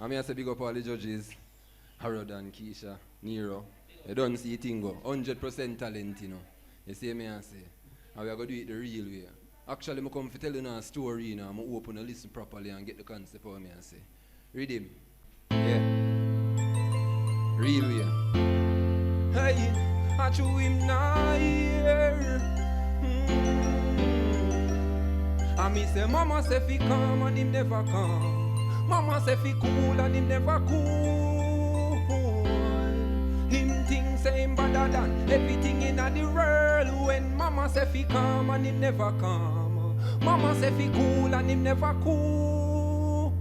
I mean, I say big up all the judges, Harold and Keisha, Nero. You don't see it go. 100% talent, you know. You see me, I say. And we are going to do it the real way. Actually, I come to tell you a story, you know. I'm going to open and listen properly and get the concept of me, I say. Read him. Yeah. Real way. Hey, I chew him now here. And me say, Mama say fi come and him never come. Mama say fi cool and him never cool. Him think say him better than everything in the world. When Mama say fi come and him never come. Mama say fi cool and him never cool.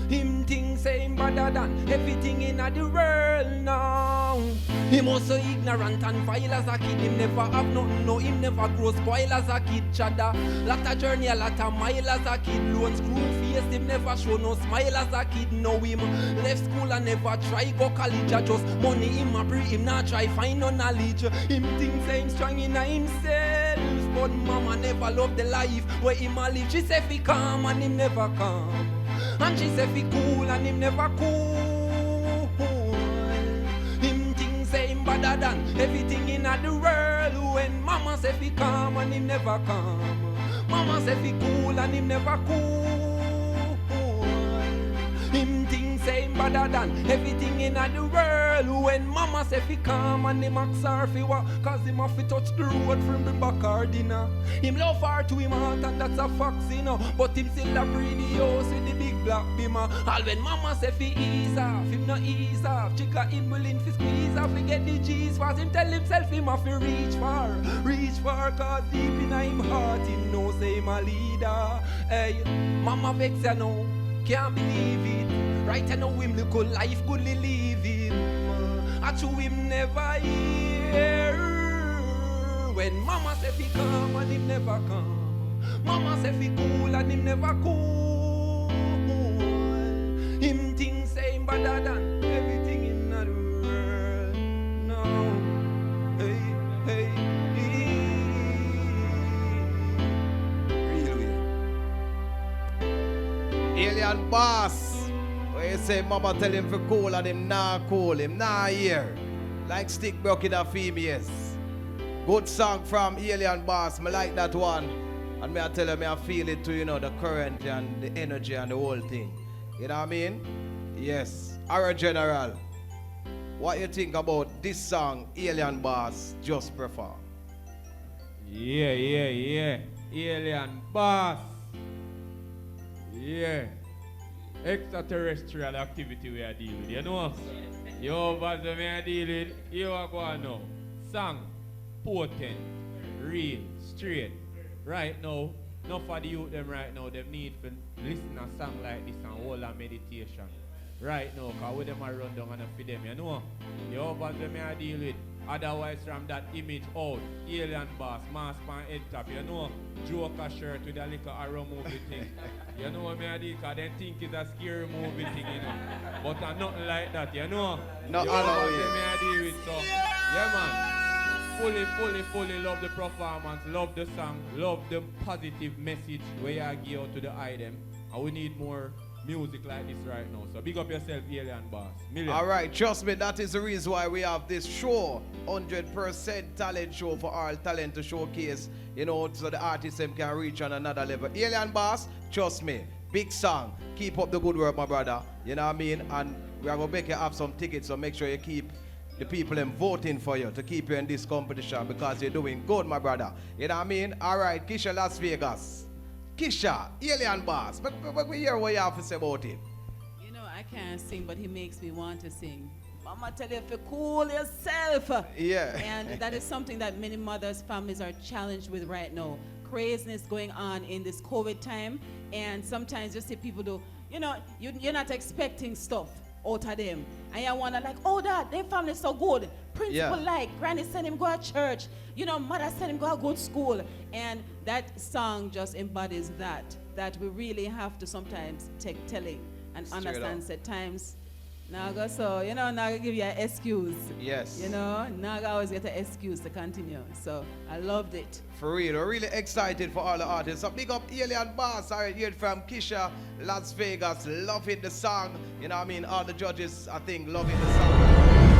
Him think say him better than everything in the world now. Him also ignorant and vile as a kid. Him never have nothing, no, him never grow spoil as a kid. Chada, lot of journey, a lot of mile as a kid. Lone screw face, him never show no smile as a kid. Now him left school and never try go college. Just money him a pre, him not try find no knowledge. Him think say him strong in himself, but Mama never love the life where him a live. She say fi come and him never come. And she say fi cool and him never cool. Him think say him better than everything in the world. When Mama say fi come and him never come. Mama say fi cool and him never cool. Him think say him better than everything in the world. When Mama say fi come and him ask her fi what, cause him have to touch the road from bring back her dinner. Him love her to him heart and that's a fact, you know. But him still a pretty house with the big black beamer. All when Mama say fi ease off, him no ease off. Chica him willing fi squeeze off, fi get the G's fast. Him tell himself him have to reach far, cause deep in him heart him know say him a leader. Hey, Mama vex ya know, can't believe it. Right I know him look good life goodly leave him. I chew him never hear. When Mama say fi come and him never come. Mama say fi cool and him never cool. Him think say him better than everything in the world. No, hey, hey, real way. Alien boss. Where you say Mama tell him for cool and him nah cool, him nah here. Like stick broke in a females. Good song from Alien Boss, me like that one. And me I tell him I feel it too, you know, the current and the energy and the whole thing. You know what I mean? Yes. Our General, what you think about this song Alien Boss just perform? Yeah. Alien Boss. Yeah. Extraterrestrial activity we are dealing with, you know? Yo, but we are dealing with, you are going now. Song, potent, real, straight. Right now, enough of the youth them right now, they need to listen to a song like this and hold a meditation. Right now, because with them are run down and for them, you know? Yo, but we are dealing with. Otherwise, from that image out, Alien Boss, mask pan head top, you know, Joker shirt with a little arrow movie thing. You know what I mean? Because they think it's a scary movie thing, you know. But nothing like that, you know. No, you know what I deal with, so, yeah, man. Fully love the performance, love the song, love the positive message where you give out to the item. And we need more music like this right now. So big up yourself, Alien Boss. Million. All right, trust me, that is the reason why we have this show, 100% talent show for all talent to showcase, you know, so the artists them can reach on another level. Alien Boss, trust me, big song. Keep up the good work, my brother. You know what I mean? And we are going to make you have some tickets, so make sure you keep the people them voting for you to keep you in this competition because you're doing good, my brother. You know what I mean? All right, Kisha, Las Vegas. Kisha, Alien Boss, but we hear what you have to say about it. You know, I can't sing, but he makes me want to sing. Mama tell you to cool yourself. Yeah. And that is something that many mothers, families are challenged with right now. Craziness going on in this COVID time. And sometimes you see people do, you know, you're not expecting stuff out of them. And you want to like, oh, Dad, their family's so good. Principal like, Granny sent him go to church. You know, mother sent him go to good school. And that song just embodies that we really have to sometimes take telling and Straight understand up. at times Now go so, you know, now I give you an excuse. Yes. You know, now I always get an excuse to continue. So I loved it. For real, we're really excited for all the artists. So big up Alien Bass, I heard from Kisha, Las Vegas, loving the song. You know what I mean? All the judges, I think, loving the song.